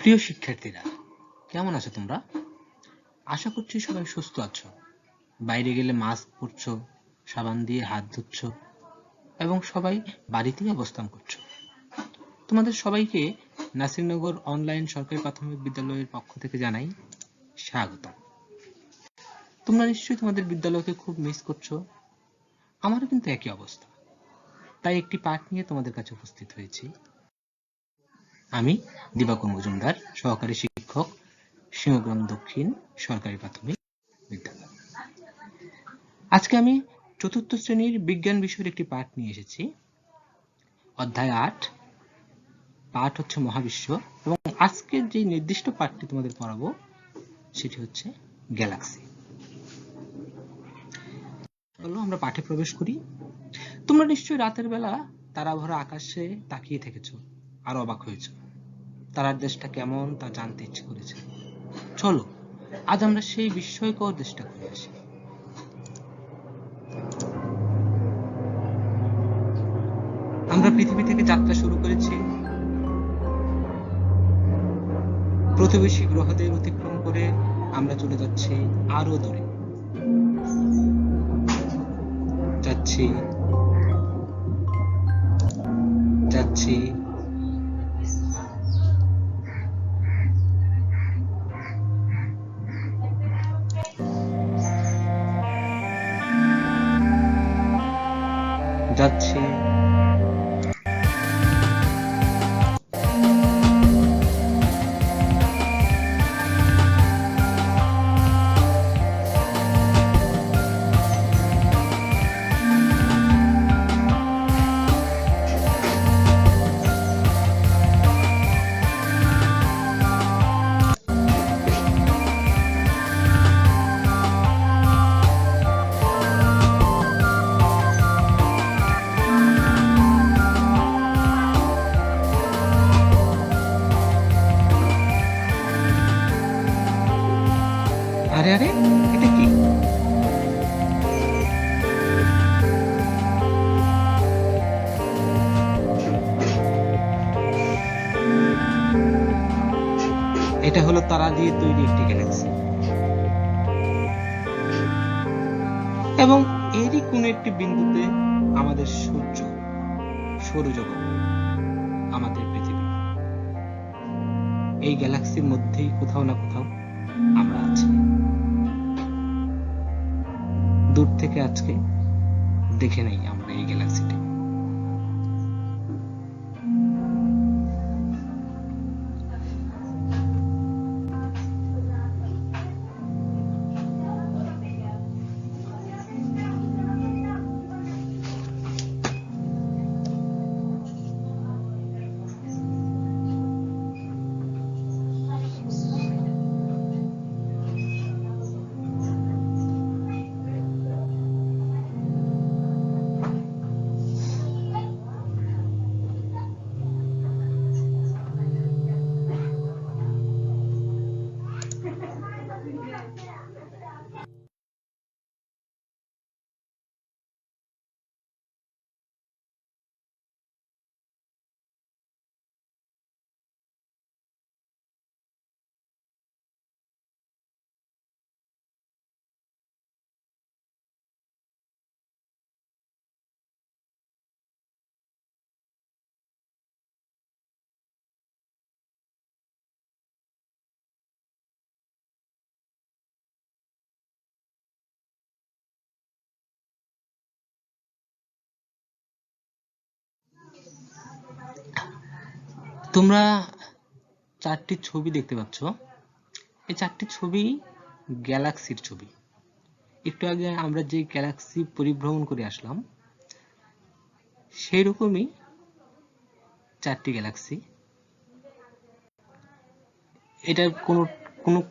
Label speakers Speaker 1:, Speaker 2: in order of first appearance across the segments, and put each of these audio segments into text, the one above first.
Speaker 1: প্রিয় শিক্ষার্থীরা, কেমন আছো তোমরা? আশা করছি সবাই সুস্থ আছো। বাইরে গেলে মাস্ক পরছো, সাবান দিয়ে হাত ধুচ্ছ এবং সবাই বাড়িতেই অবস্থান করছো। তোমাদের সবাইকে নাসিরনগর অনলাইন সরকারি প্রাথমিক বিদ্যালয়ের পক্ষ থেকে জানাই স্বাগত। তোমরা নিশ্চয়ই তোমাদের বিদ্যালয়কে খুব মিস করছো। আমারও কিন্তু একই অবস্থা। তাই একটি পাঠ নিয়ে তোমাদের কাছে উপস্থিত হয়েছি। আমি দিবাকর মজুমদার, সহকারী শিক্ষক, সিংহগ্রাম দক্ষিণ সরকারি প্রাথমিক বিদ্যালয়। আজকে আমি চতুর্থ শ্রেণীর বিজ্ঞান বিষয়ের একটি পাঠ নিয়ে এসেছি। অধ্যায় ৮, পাঠ হচ্ছে মহাবিশ্ব, এবং আজকের যে নির্দিষ্ট পাঠটি তোমাদের পড়াবো সেটি হচ্ছে গ্যালাক্সি। চলো আমরা পাঠে প্রবেশ করি। তোমরা নিশ্চয়ই রাতের বেলা তারা ভরা আকাশে তাকিয়ে থেকেছো আর অবাক হয়েছো। তারার দেশটা কেমন তা জানতে ইচ্ছে করেছে। চলো আজ আমরা সেই বিস্ময়কর দেশটা ঘুরে আসি। আমরা পৃথিবী থেকে যাত্রা শুরু করেছি, প্রতিবেশী গ্রহদের অতিক্রম করে আমরা চলে যাচ্ছি আরো দূরে। যাচ্ছি যাচ্ছি যাচ্ছি আরে আরে, এটা কি? এটা হলো তারা দিয়ে তৈরি একটি গ্যালাক্সি, এবং এরই কোনো একটি বিন্দুতে আমাদের সূর্য, সৌরজগৎ, আমাদের পৃথিবী। এই গ্যালাক্সির মধ্যেই কোথাও না কোথাও আমরা আছি। দূর থেকে আজকে দেখে নেই আমরা এই গ্যালাক্সিটি। তোমরা চারটি ছবি দেখতে পাচ্ছ। এই চারটি ছবি গ্যালাক্সির ছবি। একটু আগে আমরা যে গ্যালাক্সি পরিভ্রমণ করে আসলাম, সেই রকমই চারটি গ্যালাক্সি। এটার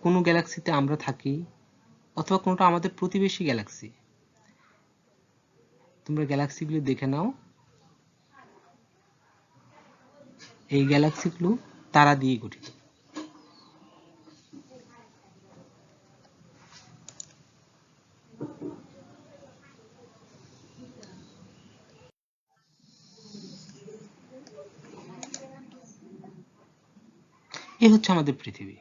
Speaker 1: কোনো গ্যালাক্সিতে আমরা থাকি, অথবা কোনোটা আমাদের প্রতিবেশী গ্যালাক্সি। তোমরা গ্যালাক্সিগুলো দেখে নাও। এই গ্যালাক্সিগুলো তারা দিয়ে গঠিত। এই হচ্ছে আমাদের পৃথিবী।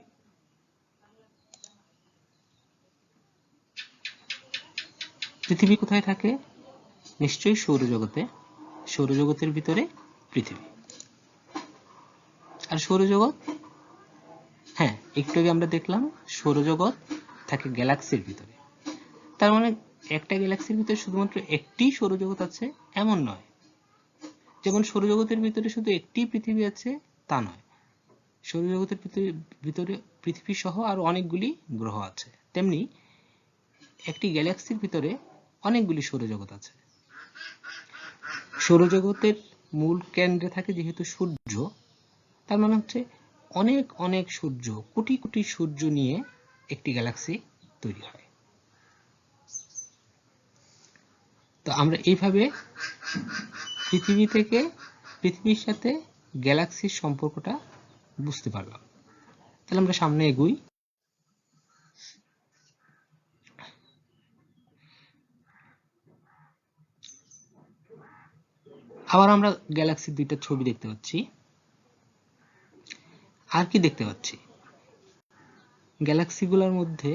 Speaker 1: পৃথিবী কোথায় থাকে? নিশ্চয়ই সৌরজগতে। সৌরজগতের ভিতরে পৃথিবী। আর সৌরজগৎ, হ্যাঁ একটু আগে আমরা দেখলাম সৌরজগৎ থাকে গ্যালাক্সির ভিতরে। তার মানে একটা গ্যালাক্সির ভিতরে শুধুমাত্র একটি সৌরজগৎ আছে এমন নয়। যেমন সৌরজগতের ভিতরে শুধু একটি পৃথিবী আছে তা নয়, সৌরজগতের ভিতরে পৃথিবী সহ আরো অনেকগুলি গ্রহ আছে। তেমনি একটি গ্যালাক্সির ভিতরে অনেকগুলি সৌরজগৎ আছে। সৌরজগতের মূল কেন্দ্রে থাকে যেহেতু সূর্য, তার মানে হচ্ছে অনেক অনেক সূর্য, কোটি কোটি সূর্য নিয়ে একটি গ্যালাক্সি তৈরি হয়। তো আমরা এইভাবে পৃথিবী থেকে, পৃথিবীর সাথে গ্যালাক্সির সম্পর্কটা বুঝতে পারলাম। তাহলে আমরা সামনে এগুই। আবার আমরা গ্যালাক্সির দুইটা ছবি দেখতে পাচ্ছি। আর কি দেখতে পাচ্ছি? গ্যালাক্সিগুলোর মধ্যে,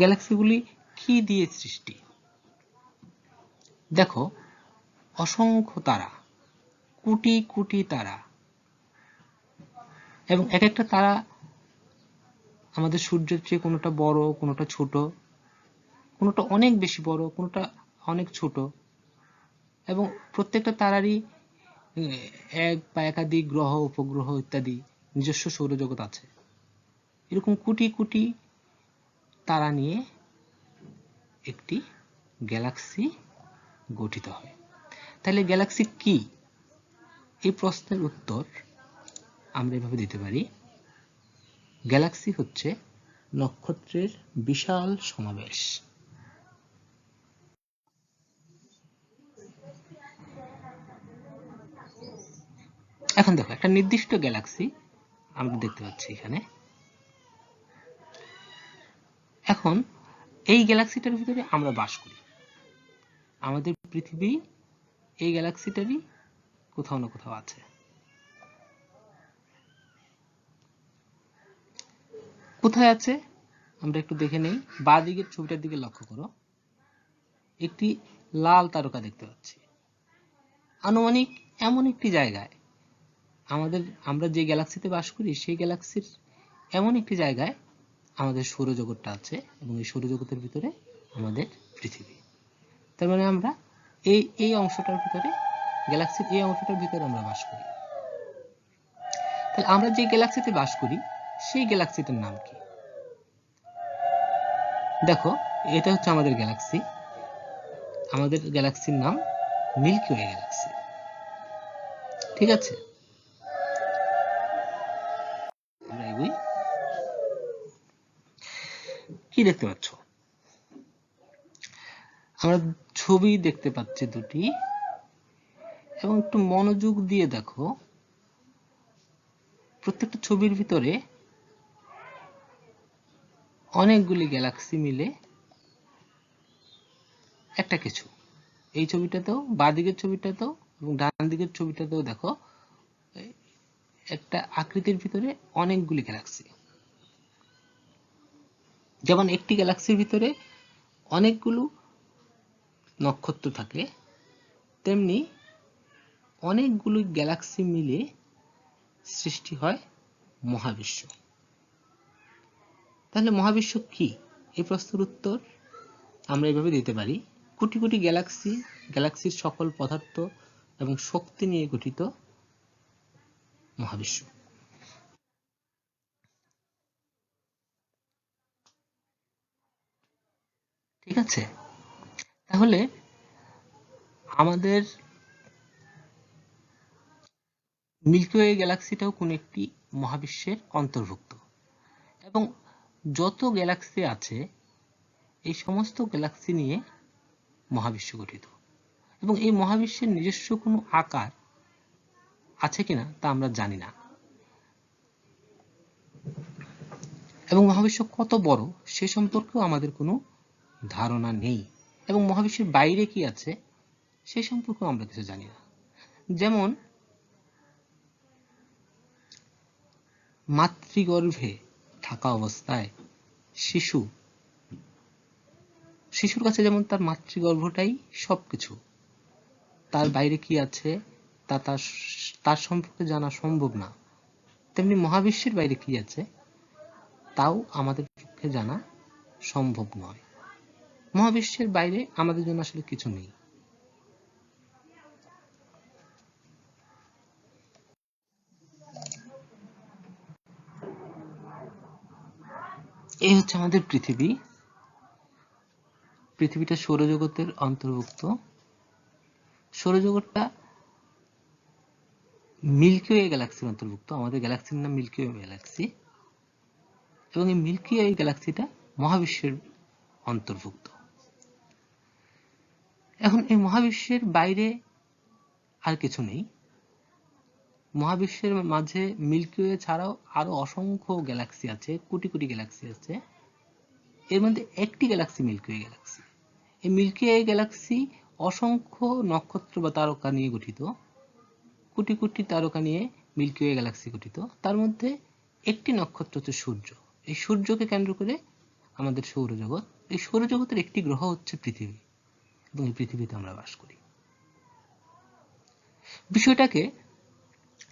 Speaker 1: গ্যালাক্সিগুলি কি দিয়ে সৃষ্টি? দেখো, অসংখ্য তারা, কোটি কোটি তারা, এবং এক একটা তারা আমাদের সূর্যের চেয়ে কোনোটা বড়, কোনোটা ছোট, কোনোটা অনেক বেশি বড়, কোনোটা অনেক ছোট, এবং প্রত্যেকটা তারারই এক বা একাধিক গ্রহ, উপগ্রহ ইত্যাদি নিজস্ব সৌরজগৎ আছে। এরকম কোটি কোটি তারা নিয়ে একটি গ্যালাক্সি গঠিত হয়। তাহলে গ্যালাক্সি কি? এই প্রশ্নের উত্তর আমরা এভাবে দিতে পারি, গ্যালাক্সি হচ্ছে নক্ষত্রের বিশাল সমাবেশ। এখন দেখো, একটা নির্দিষ্ট গ্যালাক্সি আমরা দেখতে পাচ্ছি এখানে। এখন এই গ্যালাক্সিটার ভিতরে আমরা বাস করি। আমাদের পৃথিবী এই গ্যালাক্সিটারই কোথাও না কোথাও আছে। কোথায় আছে আমরা একটু দেখে নেই। বাঁ দিকের ছবিটার দিকে লক্ষ্য করো, একটি লাল তারকা দেখতে পাচ্ছি। আনুমানিক এমন একটি জায়গায়, আমরা যে গ্যালাক্সিতে বাস করি সেই গ্যালাক্সির এমন একটি জায়গায় আমাদের সৌরজগৎটা আছে, এবং এই সৌরজগতের ভিতরে আমাদের পৃথিবী। তার মানে আমরা এই অংশটার ভিতরে, গ্যালাক্সির এই অংশটার ভিতরে আমরা বাস করি। তাহলে আমরা যে গ্যালাক্সিতে বাস করি সেই গ্যালাক্সিটার নাম কি? দেখো, এটা হচ্ছে আমাদের গ্যালাক্সি। আমাদের গ্যালাক্সির নাম মিল্কি ওয়ে গ্যালাক্সি। ঠিক আছে, আমরা এগুই। কি দেখতে পাচ্ছ? আমরা ছবি দেখতে পাচ্ছি দুটি, এবং একটু মনোযোগ দিয়ে দেখো, প্রত্যেকটা ছবির ভিতরে অনেকগুলি গ্যালাক্সি মিলে একটা কিছু। এই ছবিটাতেও, বাঁ দিকের ছবিটাতেও এবং ডান দিকের ছবিটাতেও দেখো, একটা আকৃতির ভিতরে অনেকগুলি গ্যালাক্সি। যেমন একটি গ্যালাক্সির ভিতরে অনেকগুলো নক্ষত্র থাকে, তেমনি অনেকগুলো গ্যালাক্সি মিলে সৃষ্টি হয় মহাবিশ্ব। তাহলে মহাবিশ্ব কি? এই প্রশ্নের উত্তর আমরা এভাবে দিতে পারি, কোটি কোটি গ্যালাক্সি, গ্যালাক্সির সকল পদার্থ এবং শক্তি নিয়ে গঠিত মহাবিশ্ব। ঠিক আছে, তাহলে আমাদের মিল্কি ওয়ে গ্যালাক্সিটাও কোন একটি মহাবিশ্বের অন্তর্ভুক্ত, এবং যত গ্যালাক্সি আছে এই সমস্ত গ্যালাক্সি নিয়ে মহাবিশ্ব গঠিত, এবং এই মহাবিশ্বের নিজস্ব কোনো আকার আছে কিনা তা আমরা জানি না, এবং মহাবিশ্ব কত বড় সে সম্পর্কেও আমাদের কোনো ধারণা নেই, এবং মহাবিশ্বের বাইরে কি আছে সে সম্পর্কেও আমরা কিছু জানি না। যেমন মাতৃগর্ভে থাকা অবস্থায় শিশুর কাছে যেমন তার মাতৃগর্ভটাই সবকিছু, তার বাইরে কি আছে তার সম্পর্কে জানা সম্ভব না, তেমনি মহাবিশ্বের বাইরে কি আছে তাও আমাদের পক্ষে জানা সম্ভব নয়। মহাবিশ্বের বাইরে আমাদের জন্য আসলে কিছু নেই। এই হচ্ছে আমাদের পৃথিবী। পৃথিবীটা সৌরজগতের অন্তর্ভুক্ত। সৌরজগৎটা মিল্কি ওয়ে গ্যালাক্সির অন্তর্ভুক্ত। আমাদের গ্যালাক্সির নাম মিল্কি ওয়ে গ্যালাক্সি, এবং এই মিল্কি ওয়ে গ্যালাক্সিটা মহাবিশ্বের অন্তর্ভুক্ত। এখন এই মহাবিশ্বের বাইরে আর কিছু নেই। মহাবিশ্বের মাঝে মিল্কি ওয়ে ছাড়াও আরো অসংখ্য গ্যালাক্সি আছে, কোটি কোটি গ্যালাক্সি আছে। এর মধ্যে একটি গ্যালাক্সি মিল্কি ওয়ে গ্যালাক্সি। এই মিল্কি ওয়ে গ্যালাক্সি অসংখ্য নক্ষত্র বা তারকা নিয়ে গঠিত। কোটি কোটি তারকা নিয়ে মিল্কি ওয়ে গ্যালাক্সি গঠিত। তার মধ্যে একটি নক্ষত্র হচ্ছে সূর্য। এই সূর্যকে কেন্দ্র করে আমাদের সৌরজগৎ। এই সৌরজগতের একটি গ্রহ হচ্ছে পৃথিবী, এবং এই পৃথিবীতে আমরা বাস করি। বিষয়টাকে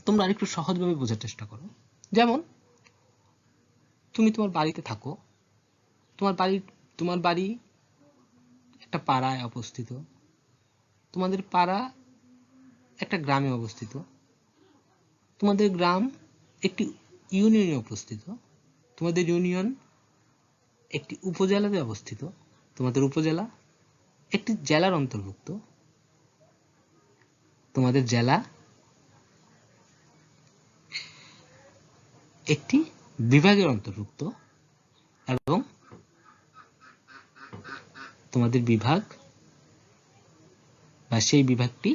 Speaker 1: তোমরা আরেকটু সহজভাবে বোঝার চেষ্টা করো। যেমন তুমি তোমার বাড়িতে থাকো, তোমার বাড়ি একটা পাড়ায় অবস্থিত, তোমাদের পাড়া একটা গ্রামে অবস্থিত, তোমাদের গ্রাম একটি ইউনিয়নে অবস্থিত, তোমাদের ইউনিয়ন একটি উপজেলাতে অবস্থিত, তোমাদের উপজেলা একটি জেলার অন্তর্ভুক্ত, তোমাদের জেলা একটি বিভাগের অন্তর্ভুক্ত, এবং তোমাদের বিভাগ বা সেই বিভাগটি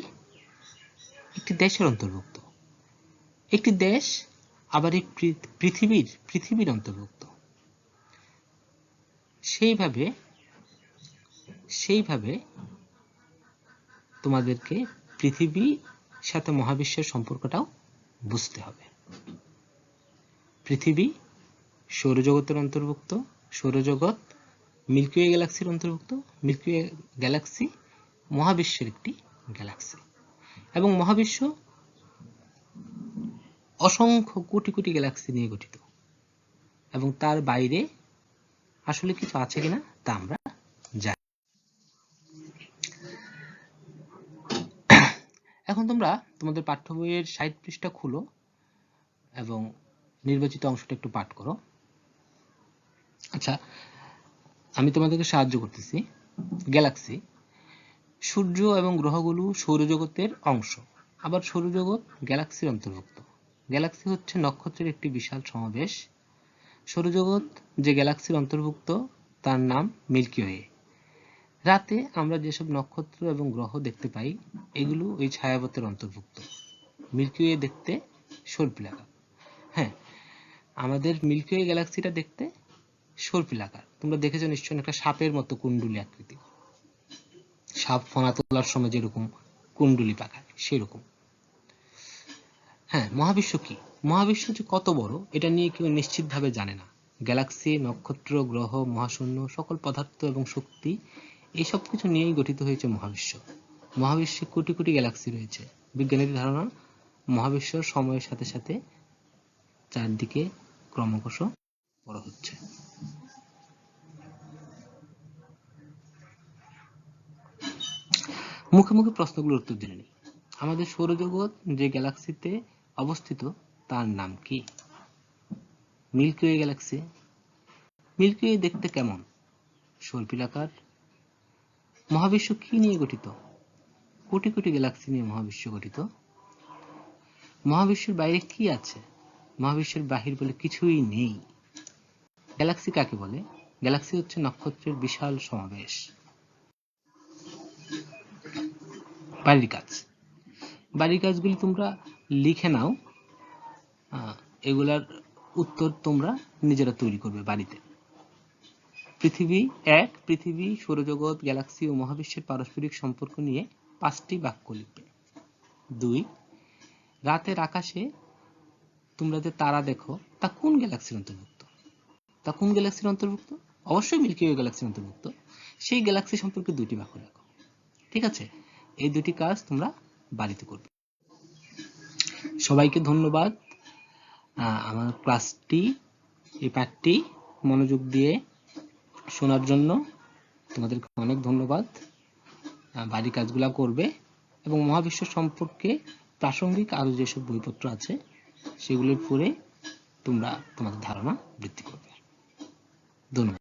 Speaker 1: একটি দেশের অন্তর্ভুক্ত। একটি দেশ আবার এই পৃথিবীর অন্তর্ভুক্ত। সেইভাবে তোমাদেরকে পৃথিবীর সাথে মহাবিশ্বের সম্পর্কটাও বুঝতে হবে। পৃথিবী সৌরজগতের অন্তর্ভুক্ত, সৌরজগৎ মিল্কি ওয়ে গ্যালাক্সির অন্তর্ভুক্ত, মিল্কি ওয়ে গ্যালাক্সি মহাবিশ্বের একটি গ্যালাক্সি, এবং মহাবিশ্ব অসংখ্য কোটি কোটি গ্যালাক্সি নিয়ে গঠিত, এবং তার বাইরে আসলে কিছু আছে কিনা তা আমরা জানি। এখন তোমরা তোমাদের পাঠ্য বইয়ের 60 পৃষ্ঠা খুলো এবং নির্বাচিত অংশটা একটু পাঠ করো। আচ্ছা, আমি তোমাদেরকে সাহায্য করতেছি। গ্যালাক্সি, সূর্য এবং গ্রহগুলো সৌরজগতের অংশ, আবার সৌরজগৎ গ্যালাক্সির অন্তর্ভুক্ত। গ্যালাক্সি হচ্ছে নক্ষত্রের একটি বিশাল সমাবেশ। সৌরজগৎ যে গ্যালাক্সির অন্তর্ভুক্ত তার নাম মিল্কি ওয়ে। রাতে আমরা যেসব নক্ষত্র এবং গ্রহ দেখতে পাই এগুলো ওই ছায়াপথের অন্তর্ভুক্ত। মিল্কি ওয়ে দেখতে সর্পিলাকার। হ্যাঁ, আমাদের মিল্কি ওয়ে গ্যালাক্সিটা দেখতে সর্পিলাকার। তোমরা দেখেছো নিশ্চয়ই, একটা সাপের মতো কুণ্ডলী আকৃতি। সাপ ফনা তোলার সময় যেরকম কুণ্ডলী পাকায় সেরকম। হ্যাঁ, মহাবিশ্ব কি? মহাবিশ্ব যে কত বড় এটা নিয়ে কেউ নিশ্চিতভাবে জানে না। গ্যালাক্সি, নক্ষত্র, গ্রহ, মহাশূন্য, সকল পদার্থ এবং শক্তি এইসব কিছু নিয়েই গঠিত হয়েছে মহাবিশ্ব। মহাবিশ্বে কোটি কোটি গ্যালাক্সি রয়েছে। বিজ্ঞানীদের ধারণা মহাবিশ্ব সময়ের সাথে সাথে চারদিকে ক্রমশ বড় হচ্ছে। মুখে মুখে প্রশ্নগুলোর উত্তর জেনে নিই। আমাদের সৌরজগৎ যে গ্যালাক্সিতে অবস্থিত তার নাম কি? Milky Way galaxy. Milky Way দেখতে কেমন? সর্পিলাকার। মহাবিশ্ব কি নিয়ে গঠিত? কোটি কোটি গ্যালাক্সি নিয়ে মহাবিশ্ব গঠিত। মহাবিশ্বের বাইরে কি আছে? মহাবিশ্বের বাহির বলে কিছুই নেই। গ্যালাক্সি কাকে বলে? গ্যালাক্সি হচ্ছে নক্ষত্রের বিশাল সমাবেশ। বাড়ির কাজগুলি তোমরা লিখে নাও, এগুলার উত্তর তোমরা নিজেরা তৈরি করবে বাড়িতে। পৃথিবী, সৌরজগৎ, গ্যালাক্সি ও মহাবিশ্বের পারস্পরিক সম্পর্ক নিয়ে 5টি বাক্য লিখবে। 2, রাতের আকাশে তোমরা যে তারা দেখো তা কোন গ্যালাক্সির অন্তর্ভুক্ত? অবশ্যই মিল্কি ওয়ে গ্যালাক্সির অন্তর্ভুক্ত। সেই গ্যালাক্সি সম্পর্কে 2টি বাক্য লেখো। ঠিক আছে, এই 2টি কাজ তোমরা বাড়িতে করবে। সবাইকে ধন্যবাদ আমার ক্লাসটি, এই পাঠটি মনোযোগ দিয়ে শোনার জন্য। তোমাদেরকে অনেক ধন্যবাদ। বাড়ির কাজগুলা করবে এবং মহাবিশ্ব সম্পর্কে প্রাসঙ্গিক আরো যেসব বইপত্র আছে সেগুলো পড়ে তোমরা তোমাদের ধারণা বৃদ্ধি করবে। ধন্যবাদ।